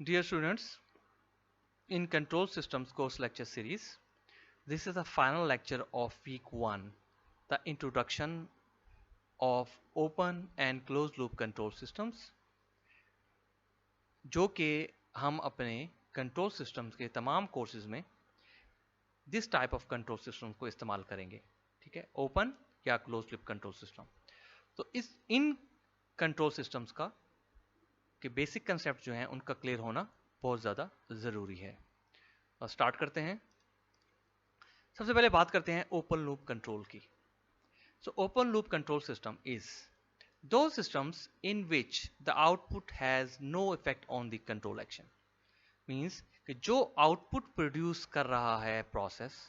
Dear students, in Control Systems course lecture series, this is the final lecture of week 1, the introduction of open and closed loop control systems, जो कि हम अपने control systems के तमाम courses में this type of control system को इस्तेमाल करेंगे। ठीक है, ओपन या क्लोज लूप कंट्रोल सिस्टम। तो इन कंट्रोल सिस्टम्स का के बेसिक कंसेप्ट जो हैं उनका क्लियर होना बहुत ज़्यादा ज़रूरी है। और स्टार्ट करते हैं। सबसे पहले बात करते हैं ओपन लूप कंट्रोल की। So open loop control system is those systems in which the output has no effect on the control action. Means कि जो आउटपुट प्रोड्यूस कर रहा है प्रोसेस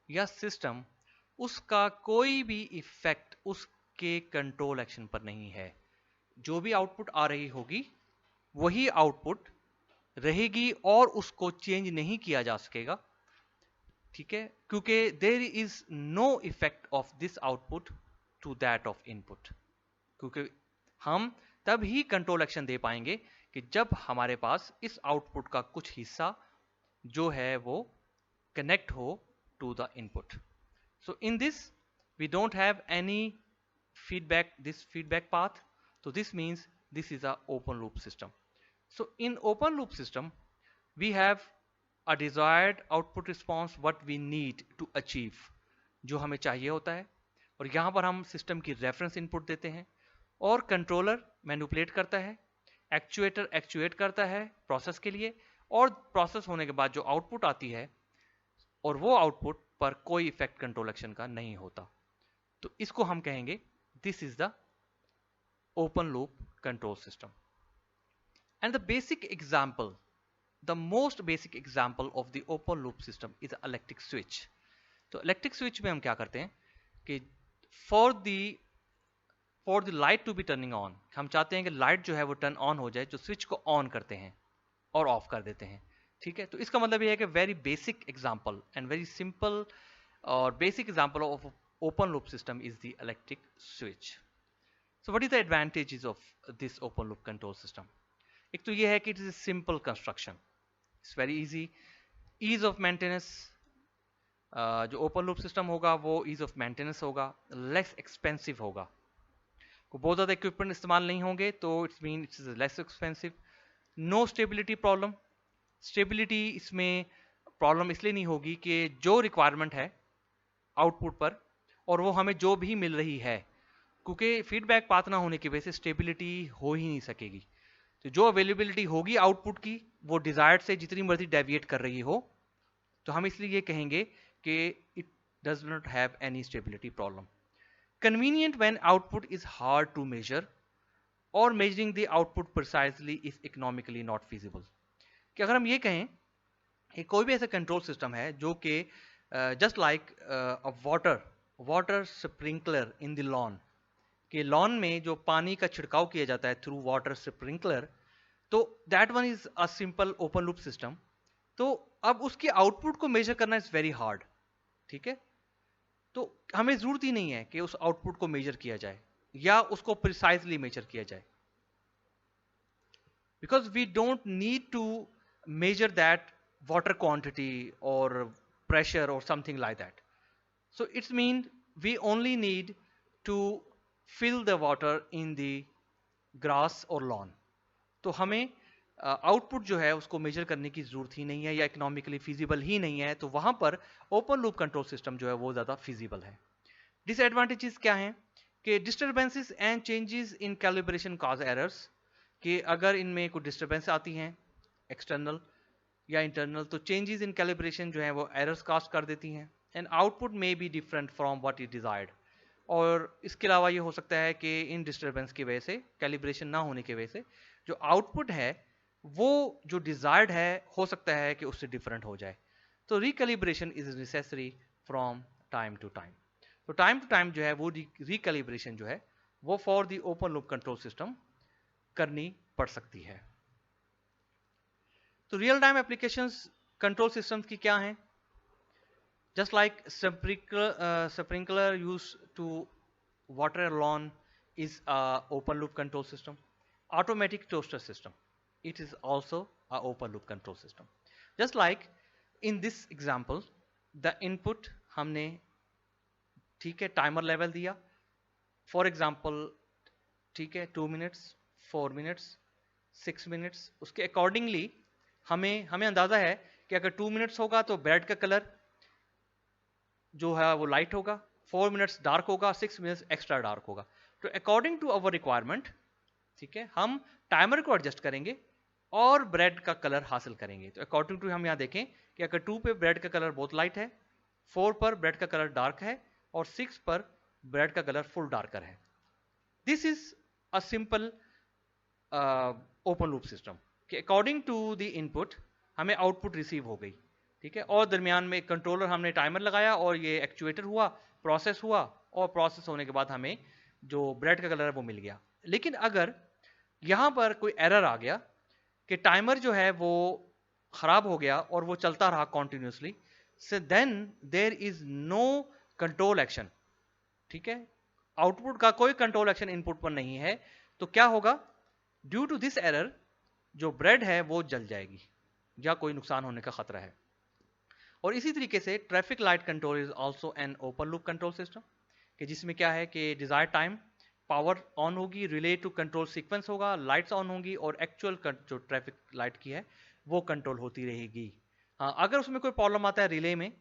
या सिस्टम, उसका कोई भी इफेक्ट उसके कंट्रोल एक्शन पर नहीं है। जो भी आउटपुट आ रही होगी वही आउटपुट रहेगी और उसको चेंज नहीं किया जा सकेगा। ठीक है, क्योंकि there is no effect of this output to that of input. क्योंकि हम तब ही कंट्रोल एक्शन दे पाएंगे कि जब हमारे पास इस आउटपुट का कुछ हिस्सा जो है वो कनेक्ट हो to the input. So in this we don't have any feedback path, so this means this is a open loop system. So in open loop system we have a desired output response, what we need to achieve, जो हमें चाहिए होता है, और यहाँ पर हम system की रेफरेंस इनपुट देते हैं और कंट्रोलर मैनिपुलेट करता है, एक्चुएटर एक्चुएट करता है प्रोसेस के लिए, और प्रोसेस होने के बाद जो आउटपुट आती है और वो आउटपुट पर कोई इफेक्ट कंट्रोल एक्शन का नहीं होता। तो इसको हम कहेंगे this is the open loop control system. And the basic example, the most basic example of the open loop system is electric switch. तो इलेक्ट्रिक स्विच में हम क्या करते हैं कि for the light to be turning on, हम चाहते हैं कि लाइट जो है वो टर्न ऑन हो जाए, जो स्विच को ऑन करते हैं और ऑफ कर देते हैं। ठीक है, तो इसका मतलब ये है कि very basic example and very simple और basic example of open loop system is the electric switch. So what is the advantages of this open loop control system? एक तो ये है कि it is simple construction, it's very easy, ease of maintenance. जो open loop system होगा वो ease of maintenance होगा, less expensive होगा। को बहुत ज़्यादा इक्विपमेंट इस्तेमाल नहीं होंगे तो it's mean it's less expensive. No stability problem, stability इसमें प्रॉब्लम इसलिए नहीं होगी कि जो रिक्वायरमेंट है आउटपुट पर और वो हमें जो भी मिल रही है, क्योंकि फीडबैक पाथ ना होने की वजह से स्टेबिलिटी हो ही नहीं सकेगी। तो जो अवेलेबिलिटी होगी आउटपुट की वो डिजायर्ड से जितनी मर्जी डेविएट कर रही हो, तो हम इसलिए ये कहेंगे कि it does not have any stability problem. Convenient when output is hard to measure और measuring the output precisely is economically not feasible. कि अगर हम ये कहें कि कोई भी ऐसा कंट्रोल सिस्टम है जो कि just like a water sprinkler in the lawn, कि लॉन में जो पानी का छिड़काव किया जाता है थ्रू वाटर स्प्रिंकलर, तो that one is a simple open loop system. तो अब उसके आउटपुट को मेजर करना इज वेरी हार्ड। ठीक है, तो हमें जरूरत ही नहीं है कि उस आउटपुट को मेजर किया जाए या उसको प्रिसाइजली मेजर किया जाए, because we don't need to measure that water quantity और प्रेशर और something like that. So it's mean we only need to fill the water in the grass और लॉन। तो हमें आउटपुट जो है उसको मेजर करने की जरूरत ही नहीं है या इकोनॉमिकली फिजिबल ही नहीं है, तो वहां पर ओपन लूप कंट्रोल सिस्टम जो है वो ज्यादा फिजिबल है। डिसएडवांटेजेस क्या हैं कि disturbances and changes in calibration cause errors, कि अगर इनमें कुछ डिस्टर्बेंस आती हैं एक्सटर्नल या इंटरनल, तो चेंजेस इन कैलिब्रेशन जो है वो एरर्स कॉज कर देती हैं। एंड आउटपुट में be different from what is desired, और इसके अलावा ये हो सकता है कि इन डिस्टर्बेंस की वजह से, कैलिब्रेशन ना होने की वजह से, जो आउटपुट है वो जो डिजायर्ड है हो सकता है कि उससे डिफरेंट हो जाए। तो recalibration is necessary from time to time. तो टाइम टू टाइम जो है वो रिकैलिब्रेशन जो है वो for the open loop control system करनी पड़ सकती है। तो real time applications control systems की क्या हैं? Just like sprinkler use to water lawn is a open loop control system. Automatic toaster system it is also a open loop control system. Just like in this example, the input हमने ठीक है timer level दिया, for example ठीक है 2 minutes, 4 minutes, 6 minutes, उसके accordingly हमें अंदाजा है कि अगर 2 मिनट्स होगा तो ब्रेड का कलर जो है वो लाइट होगा, 4 मिनट्स डार्क होगा, 6 मिनट्स एक्स्ट्रा डार्क होगा. तो अकॉर्डिंग टू अवर रिक्वायरमेंट ठीक है हम टाइमर को एडजस्ट करेंगे और ब्रेड का कलर हासिल करेंगे. तो अकॉर्डिंग टू हम यहाँ देखें कि अगर 2 पे ब्रेड का कलर बहुत लाइट है, 4 पर ब्रेड का कलर डार्क है और 6 पर ब्रेड का कलर फुल डार्कर है. This is a simple open loop system कि अकॉर्डिंग टू द इनपुट हमें आउटपुट रिसीव हो गई. ठीक है, और दरमियान में कंट्रोलर हमने टाइमर लगाया और ये एक्चुएटर हुआ, प्रोसेस हुआ और प्रोसेस होने के बाद हमें जो ब्रेड का कलर है वो मिल गया. लेकिन अगर यहां पर कोई एरर आ गया कि टाइमर जो है वो खराब हो गया और वो चलता रहा continuously, so then there is no control action. ठीक है, आउटपुट का कोई कंट्रोल एक्शन इनपुट पर नहीं है. तो क्या होगा, ड्यू टू दिस एरर जो ब्रेड है वो जल जाएगी या कोई नुकसान होने का खतरा है. और इसी तरीके से traffic light control is also an open loop control system कि जिसमें क्या है कि डिजायर्ड टाइम पावर ऑन होगी, रिले टू कंट्रोल सीक्वेंस होगा, लाइट्स ऑन होंगी और एक्चुअल जो ट्रैफिक लाइट की है वो कंट्रोल होती रहेगी. हाँ, अगर उसमें कोई प्रॉब्लम आता है रिले में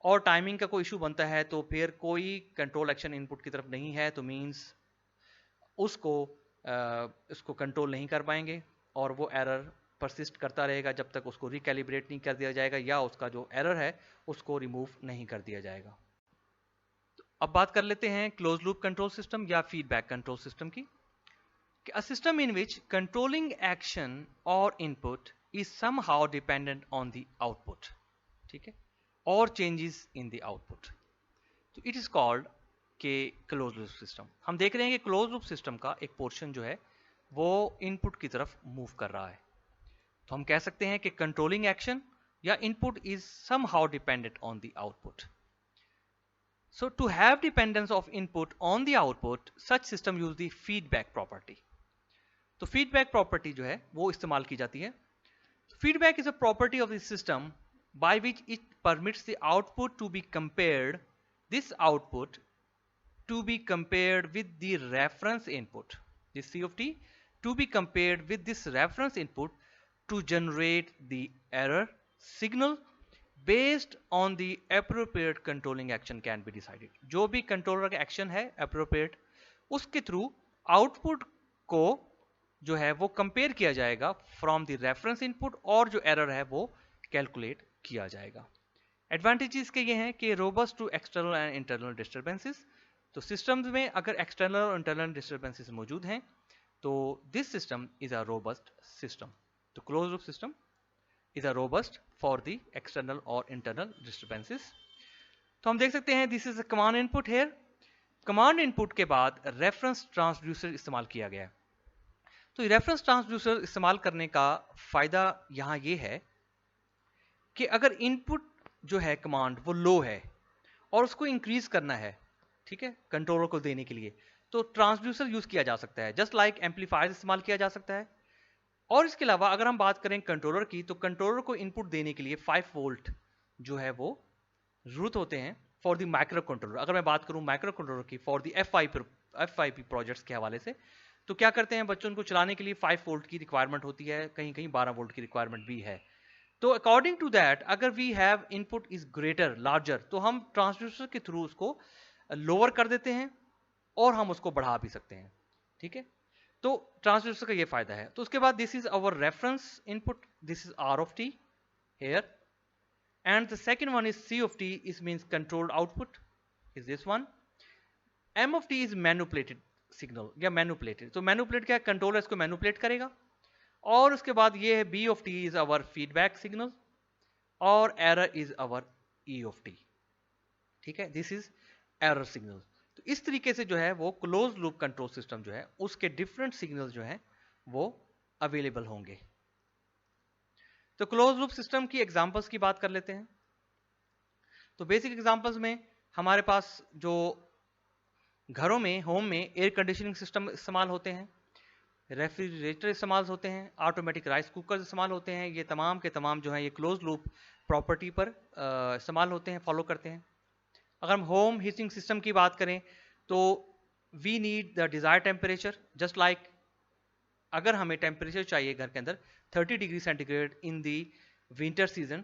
और टाइमिंग का कोई इशू बनता है तो फिर कोई कंट्रोल एक्शन इनपुट की तरफ नहीं है, तो मींस उसको कंट्रोल नहीं कर पाएंगे और वो एरर परसिस्ट करता रहेगा जब तक उसको रिकैलिब्रेट नहीं कर दिया जाएगा या उसका जो एरर है उसको रिमूव नहीं कर दिया जाएगा. अब बात कर लेते हैं क्लोज लूप कंट्रोल सिस्टम या फीडबैक कंट्रोल सिस्टम की. A system in which controlling action or input is somehow dependent on the output, ठीक है, or changes in the output. तो it is called के closed loop system. हम देख रहे हैं कि closed loop system का एक पोर्शन जो है वो इनपुट की तरफ मूव कर रहा है. तो हम कह सकते हैं कि कंट्रोलिंग एक्शन या input is somehow dependent on the output. So to have dependence of input on the output, such system use the feedback property. तो फीडबैक प्रॉपर्टी जो है वो इस्तेमाल की जाती है. Feedback is a property of the system by which it permits the output to be compared, this output to be compared with the reference input, this COT to be compared with this reference input to generate the error signal based on the appropriate controlling action can be decided. जो भी controller का action है appropriate, उसके through output को जो है वो compare किया जाएगा फ्रॉम द रेफरेंस इनपुट और जो एरर है वो कैलकुलेट किया जाएगा. एडवांटेजेस के ये हैं कि robust to external and internal disturbances. तो सिस्टम्स में अगर एक्सटर्नल और इंटरनल डिस्टर्बेंसेस मौजूद हैं तो this system is a robust system. तो close loop system is a robust for the external और इंटरनल डिस्टर्बेंसेस. तो हम देख सकते हैं this is a command input here. Command input के बाद रेफरेंस ट्रांसड्यूसर इस्तेमाल किया गया है. तो रेफरेंस ट्रांसड्यूसर इस्तेमाल करने का फायदा यहां ये है कि अगर इनपुट जो है कमांड वो लो है और उसको इंक्रीज करना है, ठीक है, कंट्रोलर को देने के लिए, तो ट्रांसड्यूसर यूज किया जा सकता है. जस्ट लाइक एम्पलीफायर इस्तेमाल किया जा सकता है. और इसके अलावा अगर हम बात करें कंट्रोलर की, तो कंट्रोलर को इनपुट देने के लिए 5 वोल्ट जो है वो जरूरत होते हैं फॉर द माइक्रो कंट्रोलर. अगर मैं बात करूं माइक्रो कंट्रोलर की फॉर द FYP प्रोजेक्ट्स के हवाले से, तो क्या करते हैं बच्चों को चलाने के लिए 5 वोल्ट की रिक्वायरमेंट होती है, कहीं कहीं 12 वोल्ट की रिक्वायरमेंट भी है. तो अकॉर्डिंग टू दैट अगर we have input is greater larger तो हम ट्रांसड्यूसर के थ्रू उसको लोअर कर देते हैं और हम उसको बढ़ा भी सकते हैं. ठीक है, तो ट्रांसड्यूसर का ये फायदा है. तो उसके बाद this is our reference input, this is R of T here, and the second one is C of T, is means controlled output is this one. M of T is manipulated signal या manipulated. तो manipulate क्या है, controller इसको manipulate करेगा. और उसके बाद ये है B of T is our feedback signal और error is our E of T. ठीक है, दिस इज एरर सिग्नल. तो इस तरीके से जो है वो क्लोज लूप कंट्रोल सिस्टम जो है उसके डिफरेंट सिग्नल जो है वो अवेलेबल होंगे. तो क्लोज लूप सिस्टम की एग्जांपल्स की बात कर लेते हैं. तो बेसिक एग्जांपल्स में हमारे पास जो घरों में होम में एयर कंडीशनिंग सिस्टम इस्तेमाल होते हैं, रेफ्रिजरेटर इस्तेमाल होते हैं, ऑटोमेटिक राइस कुकर इस्तेमाल होते हैं। ये तमाम के तमाम जो हैं ये क्लोज लूप प्रॉपर्टी पर इस्तेमाल होते हैं, फॉलो करते हैं। अगर हम होम हीटिंग सिस्टम की बात करें तो we need the desired temperature, just like अगर हमें टेम्परेचर चाहिए घर के अंदर 30 degree centigrade in the winter season,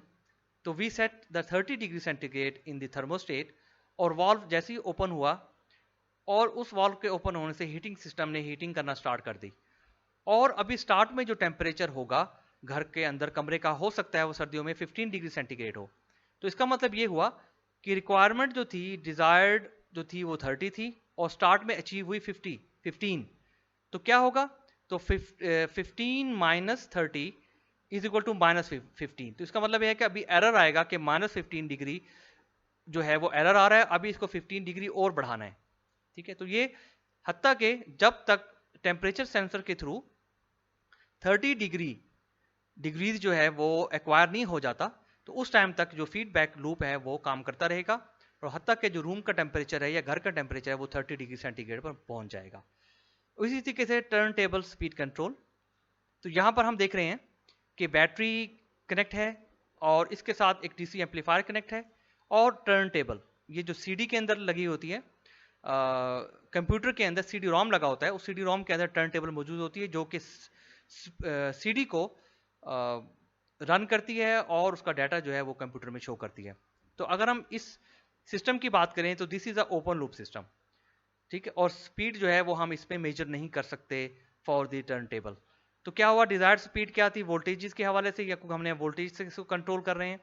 तो we set the 30 degree centigrade in the thermostat, और वाल्व जैसे ही ओपन हुआ और उस वाल्व के ओपन होने से हीटिंग सिस्टम ने हीटिंग करना स्टार्ट कर दी। और अभी स्टार्ट में जो टेम्परेचर होगा घर के अंदर कमरे का, हो सकता है वो सर्दियों में 15 डिग्री सेंटीग्रेड हो। तो इसका मतलब ये हुआ कि रिक्वायरमेंट जो थी, डिजायर्ड जो थी वो 30 थी और स्टार्ट में अचीव हुई 15। तो क्या होगा, तो 15 माइनस 30 इज इक्वल टू -15। तो इसका मतलब यह है कि अभी एरर आएगा कि -15 डिग्री जो है वो एरर आ रहा है, अभी इसको 15 डिग्री और बढ़ाना है। ठीक है, तो ये हत्ता के जब तक टेम्परेचर सेंसर के थ्रू 30 डिग्रीज जो है वो एक्वायर नहीं हो जाता, तो उस टाइम तक जो फीडबैक लूप है वो काम करता रहेगा, और हत्ता के जो रूम का टेम्परेचर है या घर का टेम्परेचर है वो 30 डिग्री सेंटीग्रेड पर पहुंच जाएगा। इसी तरीके से टर्न टेबल स्पीड कंट्रोल, तो यहां पर हम देख रहे हैं कि बैटरी कनेक्ट है और इसके साथ एक डीसी एम्पलीफायर कनेक्ट है, और टर्न टेबल ये जो सीडी के अंदर लगी होती है, कंप्यूटर के अंदर सीडी रोम लगा होता है, उस सीडी रोम के अंदर टर्न टेबल मौजूद होती है जो कि सीडी को रन करती है और उसका डाटा जो है वो कंप्यूटर में शो करती है। तो अगर हम इस सिस्टम की बात करें तो this is a open loop system. ठीक है, और स्पीड जो है वो हम इसमें मेजर नहीं कर सकते फॉर द टर्न टेबल। तो क्या हुआ, डिजायर्ड स्पीड क्या थी, वोल्टेजेस के हवाले से, या हमने वोल्टेज से इसको कंट्रोल कर रहे हैं।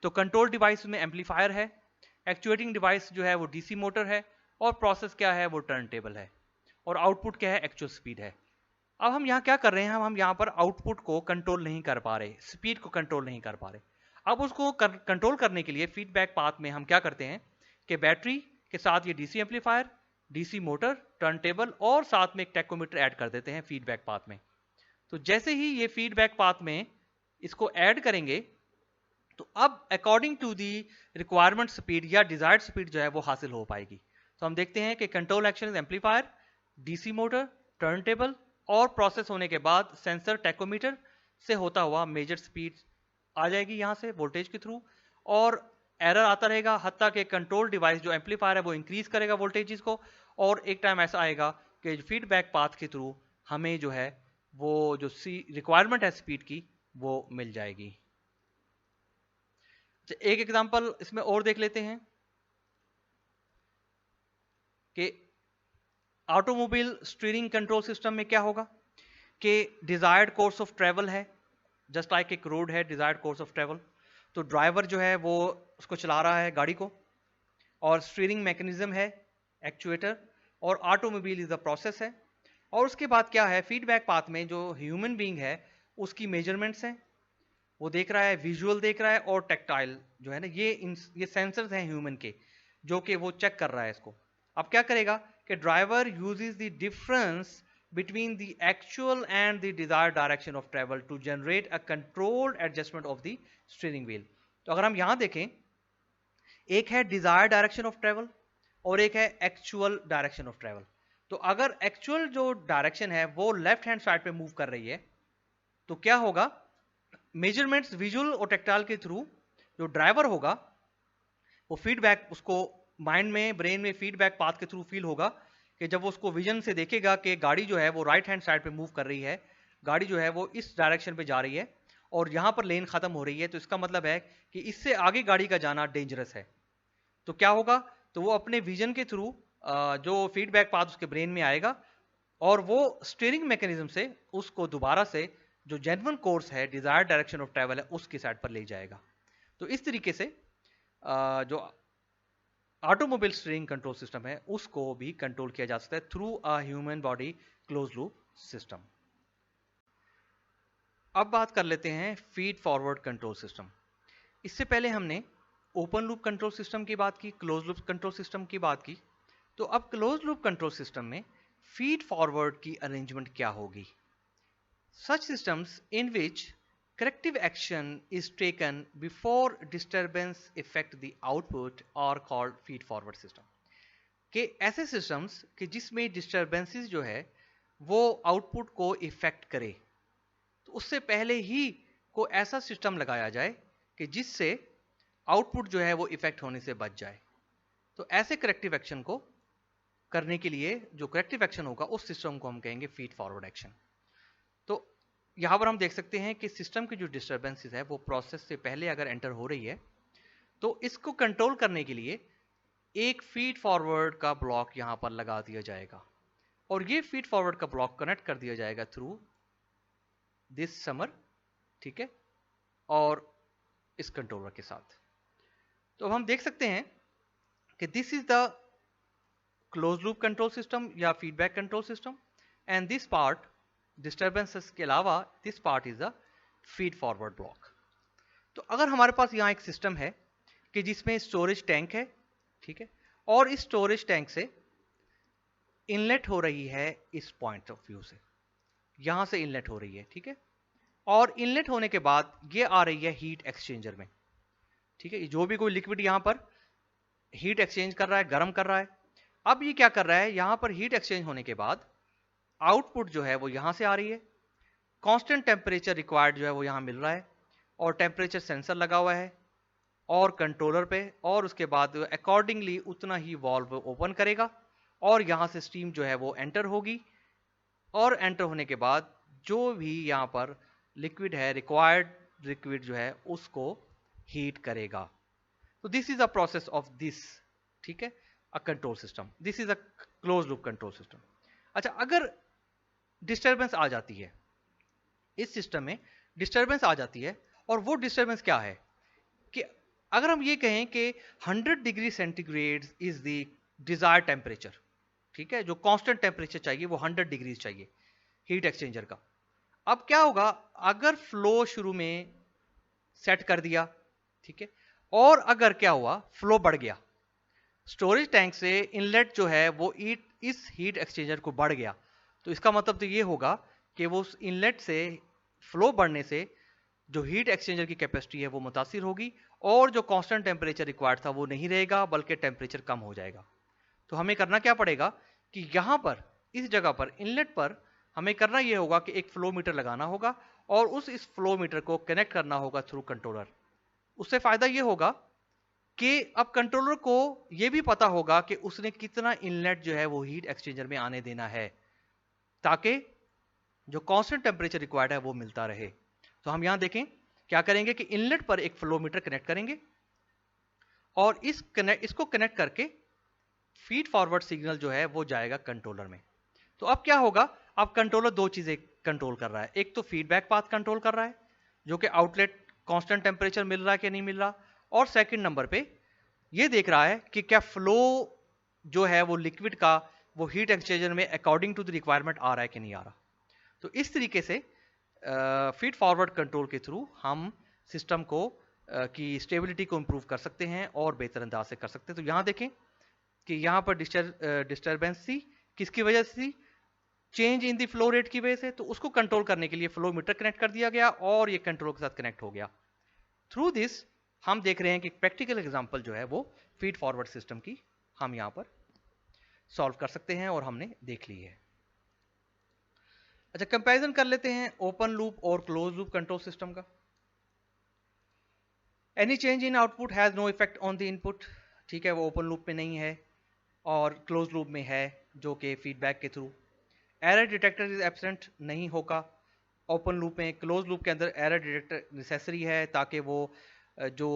तो कंट्रोल डिवाइस में एम्पलीफायर है, एक्चुएटिंग डिवाइस जो है वो डीसी मोटर है, और प्रोसेस क्या है वो टर्न टेबल है, और आउटपुट क्या है, एक्चुअल स्पीड है। अब हम यहाँ क्या कर रहे हैं, हम यहाँ पर आउटपुट को कंट्रोल नहीं कर पा रहे, स्पीड को कंट्रोल नहीं कर पा रहे। अब उसको कंट्रोल करने के लिए फीडबैक पाथ में हम क्या करते हैं कि बैटरी के साथ ये DC amplifier, DC motor, turn table और साथ में एक टेकोमीटर ऐड कर देते हैं फीडबैक पाथ में। तो जैसे ही ये फीडबैक पाथ में इसको ऐड करेंगे तो अब according to the requirement speed या डिजायर्ड स्पीड जो है वो हासिल हो पाएगी। तो हम देखते हैं कि control action amplifier, DC motor, turn table और प्रोसेस होने के बाद सेंसर टेकोमीटर से होता हुआ मेजर स्पीड आ जाएगी यहाँ से वोल्टेज के थ्रू, और एरर आता रहेगा हत्ता के कंट्रोल डिवाइस जो एम्पलीफायर है वो इंक्रीज करेगा वोल्टेजेस को, और एक टाइम ऐसा आएगा कि फीडबैक पाथ के थ्रू हमें जो है वो जो रिक्वायरमेंट है स्पीड की वो मिल जाएगी। एक एग्जांपल इसमें और देख लेते हैं कि ऑटोमोबाइल स्टीयरिंग कंट्रोल सिस्टम में क्या होगा कि डिजायर्ड कोर्स ऑफ ट्रेवल है, जस्ट लाइक एक रोड है, डिजायर्ड कोर्स ऑफ ट्रेवल। तो ड्राइवर जो है वो उसको चला रहा है गाड़ी को, और स्टीयरिंग मैकेनिज्म है एक्चुएटर, और ऑटोमोबाइल इज द प्रोसेस है। और उसके बाद क्या है, फीडबैक पाथ में जो ह्यूमन बीइंग है उसकी मेजरमेंट्स हैं, वो देख रहा है, विजुअल देख रहा है, और टेक्टाइल जो है ना, ये सेंसर्स हैं ह्यूमन के जो कि वो चेक कर रहा है इसको। अब क्या करेगा कि driver uses the difference between the actual and the desired direction of travel to generate a controlled adjustment of the steering wheel। तो अगर हम यहां देखें, एक है डिजायर्ड डायरेक्शन ऑफ ट्रेवल और एक है एक्चुअल डायरेक्शन ऑफ ट्रेवल। तो अगर एक्चुअल जो डायरेक्शन है वो लेफ्ट हैंड साइड पे मूव कर रही है, तो क्या होगा, मेजरमेंट्स विजुअल और टेक्टाइल के थ्रू जो ड्राइवर होगा वो फीडबैक उसको माइंड में, ब्रेन में फीडबैक पाथ के थ्रू फील होगा कि जब वो उसको विजन से देखेगा कि गाड़ी जो है वो राइट हैंड साइड पे मूव कर रही है, गाड़ी जो है वो इस डायरेक्शन पे जा रही है और यहाँ पर लेन खत्म हो रही है, तो इसका मतलब है कि इससे आगे गाड़ी का जाना डेंजरस है। तो क्या होगा, तो वो अपने विजन के थ्रू जो फीडबैक पाथ उसके ब्रेन में आएगा और वो स्टीयरिंग मैकेनिज्म से उसको दोबारा से जो जेन्युइन कोर्स है, डिजायर्ड डायरेक्शन ऑफ ट्रैवल है, उसकी साइड पर ले जाएगा। तो इस तरीके से जो ऑटोमोबाइल स्टीयरिंग कंट्रोल सिस्टम है उसको भी कंट्रोल किया जा सकता है through a human body close loop system. अब बात कर लेते हैं फीड फॉरवर्ड कंट्रोल सिस्टम। इससे पहले हमने ओपन लूप कंट्रोल सिस्टम की बात की, क्लोज लूप कंट्रोल सिस्टम की बात की। तो अब क्लोज लूप कंट्रोल सिस्टम में फीड फॉरवर्ड की अरेंजमेंट क्या होगी। Such systems in which corrective action is taken before disturbance affect the output are called feed forward system। कि ऐसे systems कि जिसमें disturbances जो है वो आउटपुट को इफेक्ट करे, तो उससे पहले ही को ऐसा सिस्टम लगाया जाए कि जिससे आउटपुट जो है वो इफेक्ट होने से बच जाए। तो ऐसे करेक्टिव एक्शन को करने के लिए जो करेक्टिव एक्शन होगा उस सिस्टम को हम कहेंगे फीड फॉरवर्ड एक्शन। तो यहां पर हम देख सकते हैं कि सिस्टम की जो डिस्टर्बेंसेस है वो प्रोसेस से पहले अगर एंटर हो रही है तो इसको कंट्रोल करने के लिए एक फीड फॉरवर्ड का ब्लॉक यहां पर लगा दिया जाएगा और ये फीड फॉरवर्ड का ब्लॉक कनेक्ट कर दिया जाएगा थ्रू दिस समर, ठीक है, और इस कंट्रोलर के साथ। तो अब हम देख सकते हैं कि this is the close loop control system या feedback control system and this part disturbances के अलावा this part is the feed forward block. तो अगर हमारे पास यहां एक सिस्टम है कि जिसमें स्टोरेज टैंक है, ठीक है, और इस स्टोरेज टैंक से इनलेट हो रही है इस पॉइंट ऑफ व्यू से, यहां से इनलेट हो रही है, ठीक है, और इनलेट होने के बाद ये आ रही है हीट एक्सचेंजर में, ठीक है, जो भी कोई लिक्विड यहां पर हीट एक्सचेंज कर रहा है, गर्म कर रहा है। अब ये क्या कर रहा है, यहां पर हीट एक्सचेंज होने के बाद आउटपुट जो है वो यहां से आ रही है, कांस्टेंट टेम्परेचर रिक्वायर्ड जो है वो यहां मिल रहा है और टेम्परेचर सेंसर लगा हुआ है और कंट्रोलर पे, और उसके बाद अकॉर्डिंगली उतना ही वाल्व ओपन करेगा और यहां से स्टीम जो है वो एंटर होगी और एंटर होने के बाद जो भी यहां पर लिक्विड है, रिक्वायर्ड लिक्विड जो है उसको हीट करेगा। तो this is a process of this, ठीक है, a control system, this is a close loop control system. अच्छा, अगर डिस्टर्बेंस आ जाती है इस सिस्टम में, डिस्टर्बेंस आ जाती है और वो डिस्टर्बेंस क्या है कि अगर हम ये कहें कि 100 degree centigrade is the desired temperature, ठीक है, जो कांस्टेंट टेम्परेचर चाहिए वो 100 डिग्री चाहिए हीट एक्सचेंजर का। अब क्या होगा, अगर फ्लो शुरू में सेट कर दिया, ठीक है, और अगर क्या हुआ फ्लो बढ़ गया, स्टोरेज टैंक से इनलेट जो है वो इस हीट एक्सचेंजर को बढ़ गया, तो इसका मतलब तो ये होगा कि वो उस इनलेट से फ्लो बढ़ने से जो हीट एक्सचेंजर की कैपेसिटी है वो मुतासिर होगी और जो कांस्टेंट टेम्परेचर रिक्वायर्ड था वो नहीं रहेगा बल्कि टेम्परेचर कम हो जाएगा। तो हमें करना क्या पड़ेगा कि यहां पर इस जगह पर इनलेट पर हमें करना यह होगा कि एक फ्लो मीटर लगाना होगा और इस फ्लो मीटर को कनेक्ट करना होगा थ्रू कंट्रोलर। उससे फायदा यह होगा कि अब कंट्रोलर को यह भी पता होगा कि उसने कितना इनलेट जो है वो हीट एक्सचेंजर में आने देना है ताकि जो कांस्टेंट टेम्परेचर रिक्वायर्ड है वो मिलता रहे। तो हम यहां देखें क्या करेंगे कि इनलेट पर एक फ्लो मीटर कनेक्ट करेंगे और इसको कनेक्ट करके फीड फॉरवर्ड सिग्नल जो है वो जाएगा कंट्रोलर में। तो अब क्या होगा, अब कंट्रोलर दो चीजें कंट्रोल कर रहा है, एक तो फीडबैक पाथ कंट्रोल कर रहा है जो कि आउटलेट कांस्टेंट टेम्परेचर मिल रहा है कि नहीं मिल रहा, और सेकंड नंबर पे ये देख रहा है कि क्या फ्लो जो है वो लिक्विड का वो हीट एक्सचेंजर में अकॉर्डिंग टू द रिक्वायरमेंट आ रहा है कि नहीं आ रहा। तो इस तरीके से फीड फॉरवर्ड कंट्रोल के थ्रू हम सिस्टम को की स्टेबिलिटी को इंप्रूव कर सकते हैं और बेहतर अंदाज से कर सकते हैं। तो यहां देखें कि यहां पर डिस्टर्बेंस थी, किसकी वजह से थी, change in the flow rate की वजह से, तो उसको कंट्रोल करने के लिए फ्लो मीटर कनेक्ट कर दिया गया और ये कंट्रोल के साथ कनेक्ट हो गया। थ्रू दिस हम देख रहे हैं कि प्रैक्टिकल एग्जांपल जो है वो फीड फॉरवर्ड सिस्टम की हम यहां पर सॉल्व कर सकते हैं और हमने देख ली है। अच्छा, कंपैरिजन कर लेते हैं ओपन लूप और क्लोज लूप कंट्रोल सिस्टम का। Any change in output has no effect on the input, ठीक है, वो ओपन लूप में नहीं है और क्लोज लूप में है जो कि फीडबैक के through. Error detector is absent, नहीं होगा ओपन लूप में। क्लोज लूप के अंदर एरर डिटेक्टर नेसेसरी है ताकि वो जो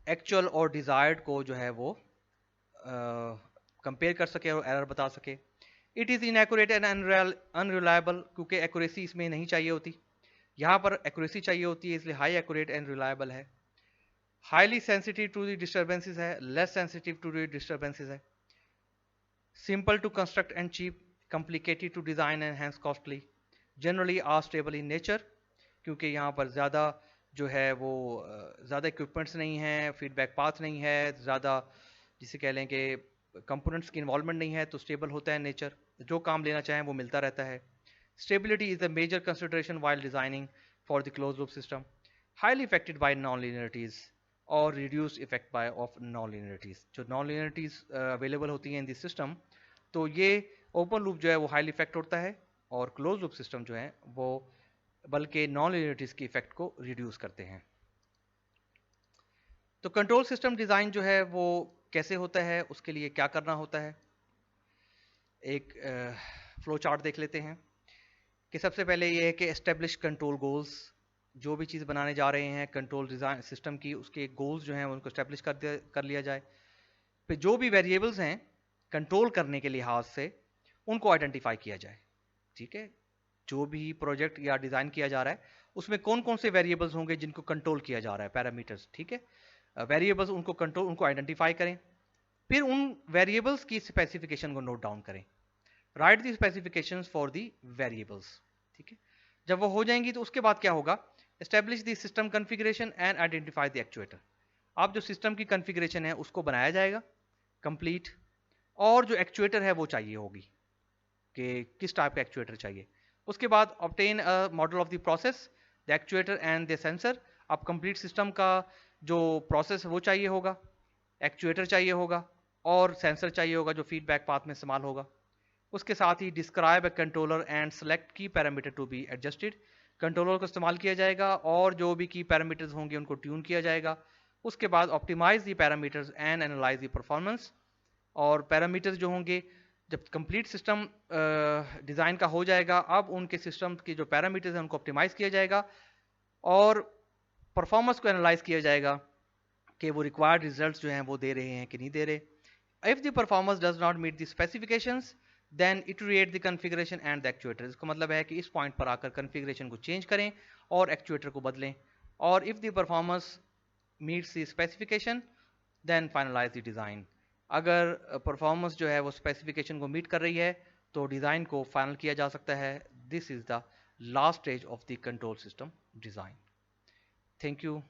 एक्चुअल और डिजायर्ड को जो है वो कंपेयर कर सके और एरर बता सके। It is inaccurate and unreliable, क्योंकि एक्यूरेसी इसमें नहीं चाहिए होती, यहां पर एक्यूरेसी चाहिए होती है, इसलिए हाई एक्यूरेट एंड रिलायबल है। Highly sensitive to the disturbances है, less sensitive to the disturbances है। Simple to construct and cheap, complicated to design and hence costly, generally are stable in nature, क्योंकि यहाँ पर ज़्यादा जो है वो ज़्यादा इक्विपमेंट्स नहीं है, फीडबैक पाथ नहीं है ज़्यादा, जिसे कह लें कि कंपोनेंट्स की इन्वॉल्वमेंट नहीं है, तो स्टेबल होता है नेचर, जो काम लेना चाहें वो मिलता रहता है। Stability is the major consideration while designing for the close loop system, highly affected by non linearities और reduce effect by of non linearities. जो नॉन लीनियरिटीज अवेलेबल होती हैं इन दिस सिस्टम, तो ये ओपन लूप जो है वो हाईली इफेक्ट होता है और क्लोज लूप सिस्टम जो है वो बल्कि नॉन लीनियरिटीज की इफेक्ट को रिड्यूस करते हैं। तो कंट्रोल सिस्टम डिज़ाइन जो है वो कैसे होता है, उसके लिए क्या करना होता है, एक फ्लो चार्ट देख लेते हैं कि सबसे पहले ये है कि एस्टेब्लिश कंट्रोल गोल्स। जो भी चीज़ बनाने जा रहे हैं कंट्रोल डिज़ाइन सिस्टम की, उसके गोल्स जो हैं उनको एस्टेब्लिश कर लिया जाए। फिर जो भी वेरिएबल्स हैं कंट्रोल करने के लिहाज से उनको आइडेंटिफाई किया जाए। ठीक है, जो भी प्रोजेक्ट या डिज़ाइन किया जा रहा है उसमें कौन कौन से वेरिएबल्स होंगे जिनको कंट्रोल किया जा रहा है, पैरामीटर्स। ठीक है, वेरिएबल्स उनको आइडेंटिफाई करें। फिर उन वेरिएबल्स की स्पेसिफिकेशन को नोट डाउन करें। Right the specifications for the variables. ठीक है, जब वो हो जाएंगी तो उसके बाद क्या होगा, establish the system configuration and identify the actuator. अब जो सिस्टम की कॉन्फ़िगरेशन है उसको बनाया जाएगा कंप्लीट, और जो एक्चुएटर है वो चाहिए होगी कि किस टाइप का एक्चुएटर चाहिए। उसके बाद obtain a model of the process, the actuator and the sensor. अब कंप्लीट सिस्टम का जो प्रोसेस है वो चाहिए होगा, एक्चुएटर चाहिए होगा और सेंसर चाहिए होगा जो फीडबैक पाथ में इस्तेमाल होगा। उसके साथ ही describe a controller and select key parameter to be adjusted. Controller को इस्तेमाल किया जाएगा और जो भी की पैरामीटर्स होंगे उनको ट्यून किया जाएगा। उसके बाद optimise the parameters and analyse the performance. और पैरामीटर्स जो होंगे जब कंप्लीट सिस्टम डिज़ाइन का हो जाएगा, अब उनके सिस्टम के जो पैरामीटर्स हैं उनको ऑप्टिमाइज किया जाएगा और परफॉर्मेंस को एनालाइज किया जाएगा कि वो रिक्वायर्ड रिजल्ट्स जो हैं वो दे रहे हैं कि नहीं दे रहे। If the performance does not meet the specifications then iterate the configuration and the actuator. इसका मतलब है कि इस पॉइंट पर आकर कॉन्फ़िगरेशन को चेंज करें और एक्चुएटर को बदलें। और if the performance meets the specification then finalise the design. अगर परफॉर्मेंस जो है वो स्पेसिफिकेशन को मीट कर रही है तो डिज़ाइन को फाइनल किया जा सकता है। This is the last stage of the control system design. Thank you.